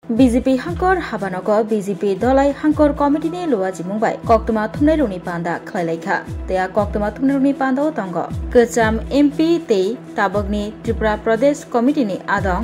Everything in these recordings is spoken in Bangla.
বিজেপি হাঙ্কর হাবানগ বিজেপি দলাই হাঙ্কর কমিটিनि लुवाजि मुंबाय कक्तमा थुमनायरुनि पान्दा खलायलायखा तेया कक्तमा थुमनायरुनि पान्दाव तंग गोजाम एमपी ते ताबगनि त्रिपुरा प्रदेश कमिटिनि आदं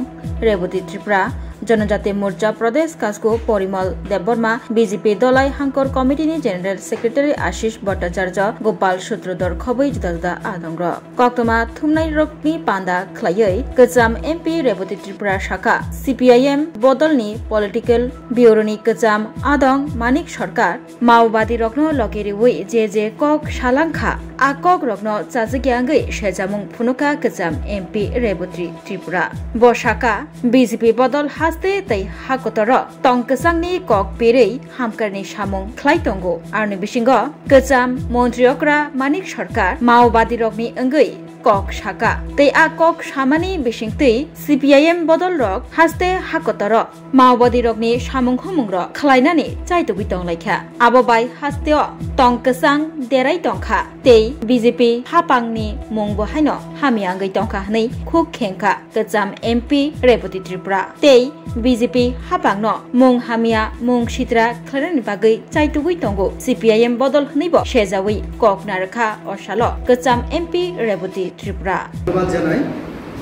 रेवती त्रिपुरा जनजाति मोर्चा प्रदेश कास्को परिमल देवबर्मा बीजेपी दलाई हांकर कमिटिनि जेनेरेल सेक्रेटारि आशीष भट्टाचार्य गोपाल सूत्रधर खबै जुदा जुदा आदंग कक्तमा थुमनाय रकनि पान्दा खलायै गोजाम एमपी रेवती त्रिपुरा शाखा सीपीआईएम बदलनि पलिटिकल ब्यूरोनि गोजाम आदं मानिक सरकार माओवादी रकनो लगेरिवै जे कक सालांखा आकक रकनो चाजिग्यांगै सेजामुं फुनुका गोजाम एमपी रेवती त्रिपुरा ब शाखा बीजेपी बदल हास्ते तै हाकोतर तंकसांनि कक पेरै हामकारनि सामुं खलायतंगो आरनि बिसिंग गोजाम मन्त्रि अक्रा मानिक सरकार माओवादी रकनि अंगै कक शाखा तै आ कक सामानि बिसिंतै सीपीआईएम बदल रक हास्ते हाकोतर माओवादी रकनि सामुं हमुंग्र खलायनानि चाइतुबि तंलायखा आबोबाय हास्तेअ तंकसां देराय तंखा तै बीजेपी हापांनि मुं बहायनो हामियांगै तंखा हनै खुक खेंखा गोजाम एमपी रेवती त्रिपुरा तै बीजेपी हापांनो मुं हामिया मुं सित्रा खलायनानि बागै चाइतुबि तंगो सीपीआईएम बदल हनैबो सेजावै कक नारखा असालो गोजाम एमपी रेवती त्रिपुरा ধন্যবাদ জানাই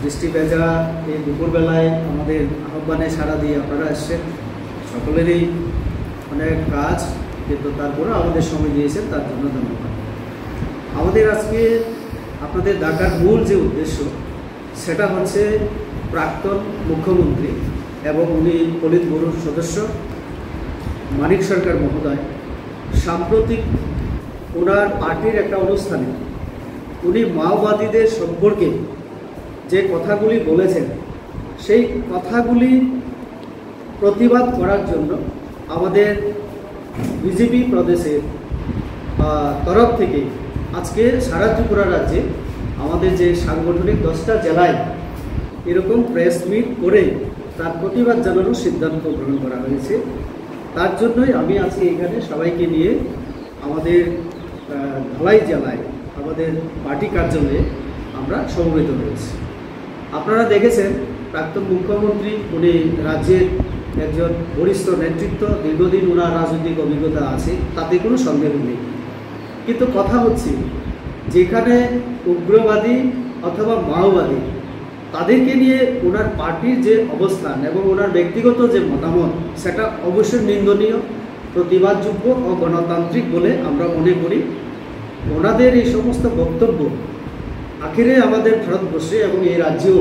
দৃষ্টি বেজা এই দুপুরবেলায় আমাদের আহ্বানে সাড়া দিয়ে আপনারা এসেছেন সকলেরই অনেক কাজ কিন্তু তারপরে আমাদের সময় দিয়েছেন তার জন্য ধন্যবাদ আমাদের আজকে আপনাদের ডাকার মূল যে উদ্দেশ্য সেটা হচ্ছে প্রাক্তন মুখ্যমন্ত্রী এবং উনি পলিট ব্যুরোর সদস্য মানিক সরকার মহোদয় সাম্প্রতিক ওনার পার্টির একটা অনুষ্ঠানে উনি মাওবাদীদের সম্পর্কে যে কথাগুলি বলেছেন সেই কথাগুলি প্রতিবাদ করার জন্য আমাদের বিজেপি প্রদেশের তরফ থেকে আজকে সারা ত্রিপুরা রাজ্যে আমাদের যে সাংগঠনিক 10টা জেলায় এরকম প্রেস মিট করে তার প্রতিবাদ জানানোর সিদ্ধান্ত গ্রহণ করা হয়েছে তার জন্যই আমি আজকে এখানে সবাইকে নিয়ে আমাদের ধলাই জেলায় আমাদের পার্টি কার্যালয়ে আমরা সমবেত হয়েছি আপনারা দেখেছেন প্রাক্তন মুখ্যমন্ত্রী উনি রাজ্যের একজন বরিষ্ঠ নেতৃত্ব দীর্ঘদিন ওনার রাজনৈতিক অভিজ্ঞতা আছে তাতে কোনো সন্দেহ নেই কিন্তু কথা হচ্ছে যেখানে উগ্রবাদী অথবা মাওবাদী তাদেরকে নিয়ে ওনার পার্টির যে অবস্থান এবং ওনার ব্যক্তিগত যে মতামত সেটা অবশ্যই নিন্দনীয় প্রতিবাদযোগ্য ও গণতান্ত্রিক বলে আমরা মনে করি ওনাদের এই সমস্ত বক্তব্য আখেরে আমাদের ভারতবর্ষে এবং এই রাজ্যেও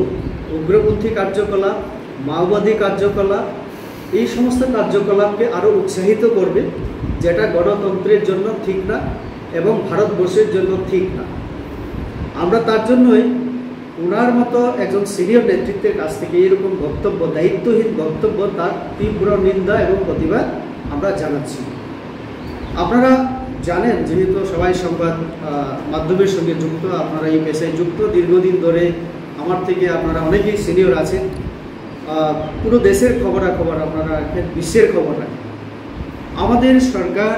উগ্রপন্থী কার্যকলাপ মাওবাদী কার্যকলাপ এই সমস্ত কার্যকলাপকে আরও উৎসাহিত করবে যেটা গণতন্ত্রের জন্য ঠিক না এবং ভারতবর্ষের জন্য ঠিক না আমরা তার জন্যই ওনার মতো একজন সিনিয়র নেতৃত্বের কাছ থেকে এরকম বক্তব্য দায়িত্বহীন বক্তব্য তার তীব্র নিন্দা এবং প্রতিবাদ আমরা জানাচ্ছি আপনারা জানেন যেহেতু সবাই সংবাদ মাধ্যমের সঙ্গে যুক্ত আপনারা এই পেশায় যুক্ত দীর্ঘদিন ধরে আমার থেকে আপনারা অনেকেই সিনিয়র আছেন পুরো দেশের খবরাখবর আপনারা রাখেন বিশ্বের খবর রাখেন আমাদের সরকার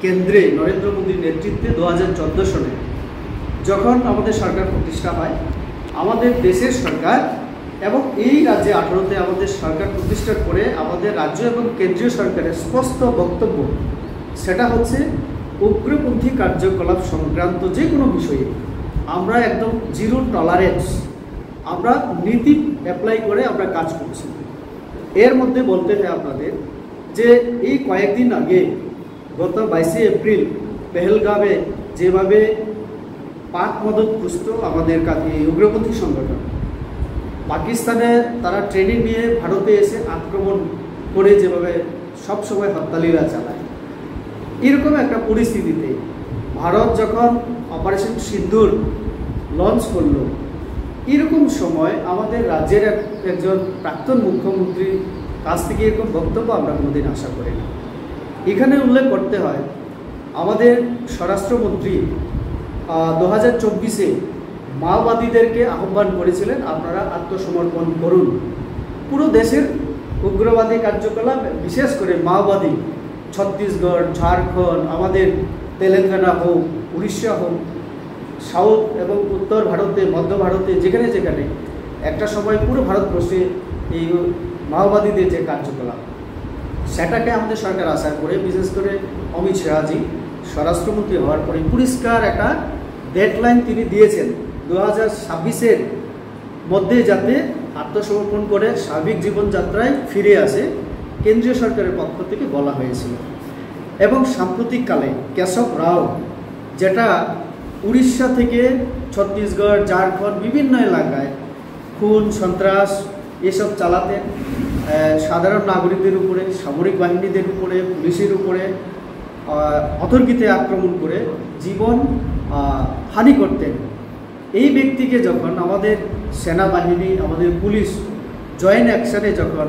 কেন্দ্রে নরেন্দ্র মোদীর নেতৃত্বে 2014 সালে যখন আমাদের সরকার প্রতিষ্ঠা হয় আমাদের দেশের সরকার এবং এই রাজ্যে 18তে আমাদের সরকার প্রতিষ্ঠার পরে আমাদের রাজ্য এবং কেন্দ্রীয় সরকারের স্পষ্ট বক্তব্য সেটা হচ্ছে উগ্রপন্থী কার্যকলাপ সংক্রান্ত যে কোনো বিষয়ে আমরা একদম জিরো টলারেন্স আমরা নীতি অ্যাপ্লাই করে আমরা কাজ করছি এর মধ্যে বলতে হয় আপনাদের যে এই কয়েকদিন আগে গত 22 এপ্রিল পেহেলগামে যেভাবে পাক মদতপুষ্ট আমাদের কাছে উগ্রপন্থী সংগঠন পাকিস্তানে তারা ট্রেনিং নিয়ে ভারতে এসে আক্রমণ করে যেভাবে সবসময় হত্যালীলা চালায় এরকম একটা পরিস্থিতিতে ভারত যখন অপারেশন সিন্দুর লঞ্চ করলো এরকম সময় আমাদের রাজ্যের একজন প্রাক্তন মুখ্যমন্ত্রীর কাছ থেকে এরকম বক্তব্য আমরা কোনোদিন আশা করি না এখানে উল্লেখ করতে হয় আমাদের স্বরাষ্ট্রমন্ত্রী 2024-এ মাওবাদীদেরকে আহ্বান করেছিলেন আপনারা আত্মসমর্পণ করুন পুরো দেশের উগ্রবাদী কার্যকলাপ বিশেষ করে মাওবাদী ছত্তিশগড় ঝাড়খণ্ড আমাদের তেলেঙ্গানা হোক উড়িষ্যা হোক সাউথ এবং উত্তর ভারতে মধ্য ভারতে যেখানে যেখানে একটা সময় পুরো ভারতবর্ষে এই মাওবাদীদের যে কার্যকলাপ সেটাকে আমাদের সরকার আসার পরে, বিশেষ করে অমিত শাহজি স্বরাষ্ট্রমন্ত্রী হওয়ার পরে পরিষ্কার একটা ডেডলাইন তিনি দিয়েছেন 2026-এর মধ্যে যাতে আত্মসমর্পণ করে স্বাভাবিক জীবনযাত্রায় ফিরে আসে, কেন্দ্রীয় সরকারের পক্ষ থেকে বলা হয়েছিল। এবং সাম্প্রতিককালে কেশব রাও, যেটা উড়িষ্যা থেকে ছত্তিশগড়, ঝাড়খণ্ড বিভিন্ন এলাকায় খুন সন্ত্রাস এসব চালাতেন, সাধারণ নাগরিকদের উপরে, সামরিক বাহিনীদের উপরে, পুলিশের উপরে অতর্কিতে আক্রমণ করে জীবন হানি করতেন। এই ব্যক্তিকে যখন আমাদের সেনাবাহিনী, আমাদের পুলিশ জয়েন্ট অ্যাকশনে যখন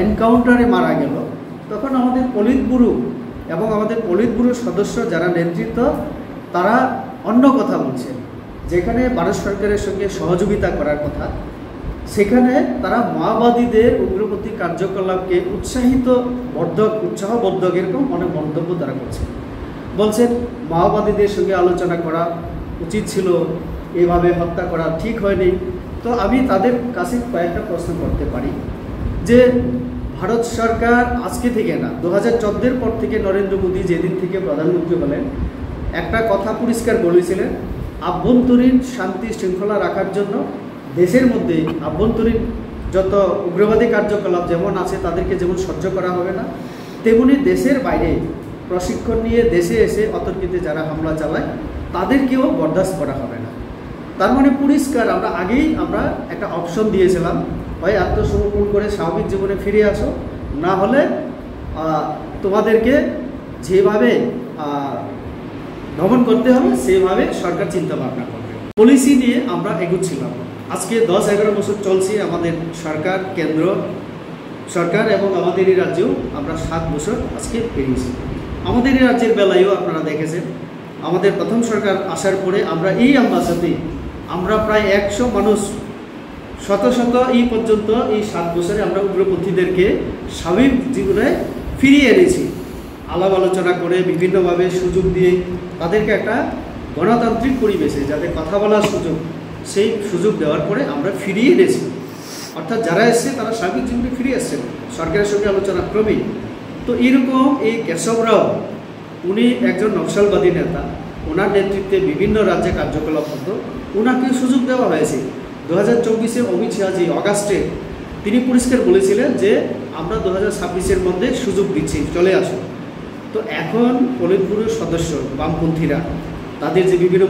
এনকাউন্টারে মারা গেল, তখন আমাদের পলিট ব্যুরো এবং আমাদের পলিট ব্যুরোর সদস্য যারা নেতৃত্ব, তারা অন্য কথা বলছেন। যেখানে ভারত সরকারের সঙ্গে সহযোগিতা করার কথা, সেখানে তারা মাওবাদীদের উগ্রপন্থী কার্যকলাপকে উৎসাহবর্ধক এরকম অনেক মন্তব্য তারা করছেন। বলছেন মাওবাদীদের সঙ্গে আলোচনা করা উচিত ছিল, এভাবে হত্যা করা ঠিক হয়নি। তো আমি তাদের কাছে কয়েকটা প্রশ্ন করতে পারি যে ভারত সরকার আজকে থেকে না, 2014-এর পর থেকে নরেন্দ্র মোদী যেদিন থেকে প্রধানমন্ত্রী হলেন, একটা কথা পরিষ্কার বলেছিলেন, আভ্যন্তরীণ শান্তি শৃঙ্খলা রাখার জন্য দেশের মধ্যে আভ্যন্তরীণ যত উগ্রবাদী কার্যকলাপ যেমন আছে তাদেরকে যেমন সহ্য করা হবে না, তেমনি দেশের বাইরে প্রশিক্ষণ নিয়ে দেশে এসে অতর্কিতে যারা হামলা চালায় তাদেরকেও বরদাস্ত করা হবে না। তার মানে পরিষ্কার আমরা একটা অপশন দিয়েছিলাম, হয় আত্মসমর্পণ করে স্বাভাবিক জীবনে ফিরে আসো, না হলে তোমাদেরকে যেভাবে দমন করতে হবে সেভাবে সরকার চিন্তা ভাবনা করবে। পলিসি নিয়ে আমরা এগোচ্ছিলাম। আজকে 10-11 বছর চলছে আমাদের সরকার, কেন্দ্র সরকার, এবং আমাদের এই রাজ্যেও আমরা 7 বছর আজকে পেরিয়েছি। আমাদের এই রাজ্যের বেলায়ও আপনারা দেখেছেন, আমাদের প্রথম সরকার আসার পরে আমরা এই আমবাসাতে আমরা প্রায় 100 মানুষ শত এই পর্যন্ত এই 7 বছরে আমরা উগ্রপন্থীদেরকে স্বাভাবিক জীবনে ফিরিয়ে এনেছি। আলাপ আলোচনা করে বিভিন্নভাবে সুযোগ দিয়ে তাদেরকে একটা গণতান্ত্রিক পরিবেশে যাতে কথা বলার সুযোগ, সেই সুযোগ দেওয়ার পরে আমরা ফিরিয়ে এনেছি। অর্থাৎ যারা এসছে তারা স্বাভাবিক জীবনে ফিরে আসছেন সরকারের সঙ্গে আলোচনা ক্রমেই। তো এরকম এই কেশব রাও, উনি একজন নকশালবাদী নেতা, ওনার নেতৃত্বে বিভিন্ন রাজ্যে কার্যকলাপ হতো, ওনাকে সুযোগ দেওয়া হয়েছে। 2024-এ অমিত শাহজি অগাস্টে তিনি পরিষ্কার বলেছিলেন যে আমরা 2026-এর মধ্যে সুযোগ দিচ্ছি, চলে আসুন। তো এখন পলিট ব্যুরোর সদস্য বামপন্থীরা তাদের যে বিভিন্ন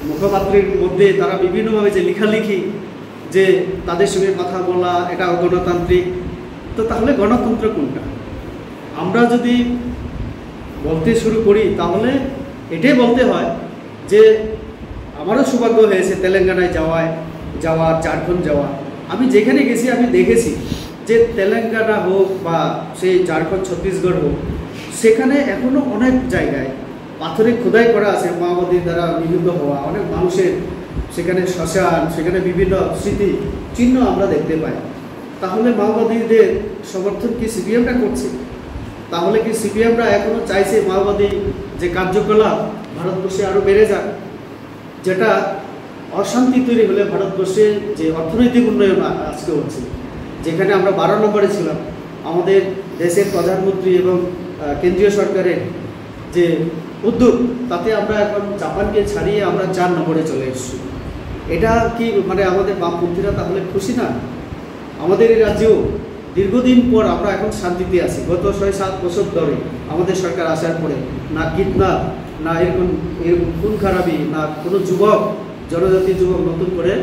মুখপাত্রের মধ্যে তারা বিভিন্নভাবে যে লেখালেখি, যে তাদের সঙ্গে কথা বলা এটা অগণতান্ত্রিক। তো তাহলে গণতন্ত্র কোনটা? আমরা যদি বলতে শুরু করি তাহলে এটাই বলতে হয় যে আমারও সৌভাগ্য হয়েছে তেলেঙ্গানায় যাওয়া, ঝাড়খণ্ড যাওয়া। আমি যেখানে গেছি আমি দেখেছি যে তেলেঙ্গানা হোক বা সেই ঝাড়খণ্ড, ছত্তিশগড় হোক, সেখানে এখনও অনেক জায়গায় পাথরে খোদাই করা আছে মাওবাদী দ্বারা নিহত হওয়া অনেক মানুষের, সেখানে শ্মশান, সেখানে বিভিন্ন স্মৃতি চিহ্ন আমরা দেখতে পাই। তাহলে মাওবাদীদের সমর্থন কি সিপিএমটা করছে? তাহলে কি সিপিএমরা এখনও চাইছে মাওবাদী যে কার্যকলাপ ভারতবর্ষে আরও বেড়ে যাক, যেটা অশান্তি তৈরি হলে ভারতবর্ষে যে অর্থনৈতিক উন্নয়ন আজকে হচ্ছে, যেখানে আমরা 12 নম্বরে ছিলাম, আমাদের দেশের প্রধানমন্ত্রী এবং কেন্দ্রীয় সরকারের যে উদ্যোগ, তাতে আমরা এখন জাপানকে ছাড়িয়ে আমরা 4 নম্বরে চলে এসেছি। এটা কি মানে আমাদের বামপন্থীরা তাহলে খুশি না? আমাদের এই রাজ্যেও দীর্ঘদিন পর আমরা এখন শান্তিতে আছি। গত 6-7 বছর ধরে আমাদের সরকার আসার পরে না কিডন্যাপ, না এরকম খুন খারাপি, না কোনো জনজাতি যুবক নতুন করে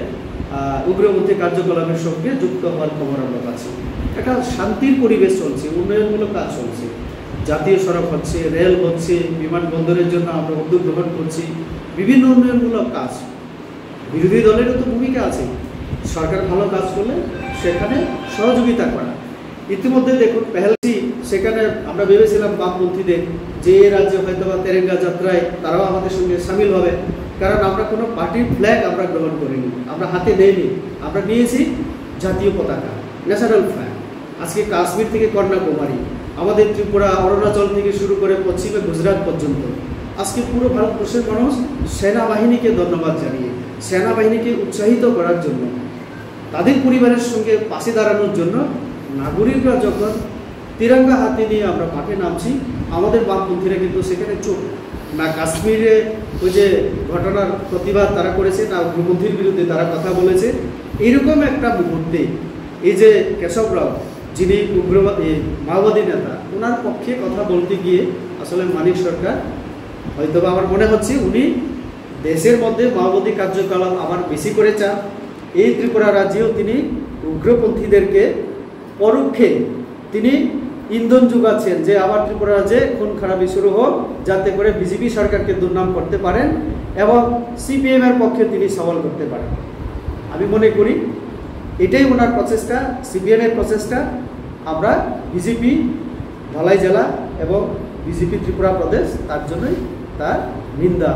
উগ্রপন্থী কার্যকলাপের সঙ্গে যুক্ত হওয়ার খবর আমরা পাচ্ছি। একটা শান্তির পরিবেশ চলছে, উন্নয়নমূলক কাজ চলছে, জাতীয় সড়ক হচ্ছে, রেল হচ্ছে, বিমানবন্দরের জন্য আমরা উদ্যোগ গ্রহণ করছি, বিভিন্ন উন্নয়নমূলক কাজ। বিরোধী দলেরও তো ভূমিকা আছে, সরকার ভালো কাজ করলে সেখানে সহযোগিতা করা। ইতিমধ্যে দেখুন পেহেলগাঁও, সেখানে আমরা ভেবেছিলাম বামপন্থীদের যে রাজ্যে হয়তো বা তেরেঙ্গা যাত্রায় তারাও আমাদের সঙ্গে সামিল হবে, কারণ আমরা কোনো পার্টির ফ্ল্যাগ আমরা গ্রহণ করিনি, আমরা হাতে নেইনি, আমরা নিয়েছি জাতীয় পতাকা, ন্যাশনাল ফ্ল্যাগ। আজকে কাশ্মীর থেকে কন্যাকুমারী, আমাদের ত্রিপুরা, অরুণাচল থেকে শুরু করে পশ্চিমে গুজরাট পর্যন্ত আজকে পুরো ভারতবর্ষের মানুষ সেনাবাহিনীকে ধন্যবাদ জানিয়ে, সেনাবাহিনীকে উৎসাহিত করার জন্য তাদের পরিবারের সঙ্গে পাশে দাঁড়ানোর জন্য নাগরিকরা যখন তিরঙ্গা হাতে নিয়ে আমরা মাঠে নামছি, আমাদের বামপন্থীরা কিন্তু সেখানে চোখ না কাশ্মীরে ওই যে ঘটনার প্রতিবাদ তারা করেছে, না উগ্রপন্থীর বিরুদ্ধে তারা কথা বলেছে। এইরকম একটা মুহূর্তে এই যে কেশব রাও, যিনি মাওবাদী নেতা, ওনার পক্ষে কথা বলতে গিয়ে আসলে মানিক সরকার হয়তো আমার মনে হচ্ছে উনি দেশের মধ্যে মাওবাদী কার্যকলাপ আবার বেশি করে চান। এই ত্রিপুরা রাজ্যেও তিনি উগ্রপন্থীদেরকে পরোক্ষে তিনি ইন্ধন যোগাচ্ছেন যে আবার ত্রিপুরা রাজ্যে খুন খারাপি শুরু হোক, যাতে করে বিজেপি সরকারকে দুর্নাম করতে পারেন এবং সিপিএম এর পক্ষে তিনি সওয়াল করতে পারেন। আমি মনে করি এটাই ওনার প্রচেষ্টা, সিপিএম এর প্রচেষ্টা। আমরা বিজেপি ধলাই জেলা এবং বিজেপি ত্রিপুরা প্রদেশ তার জন্যই তার নিন্দা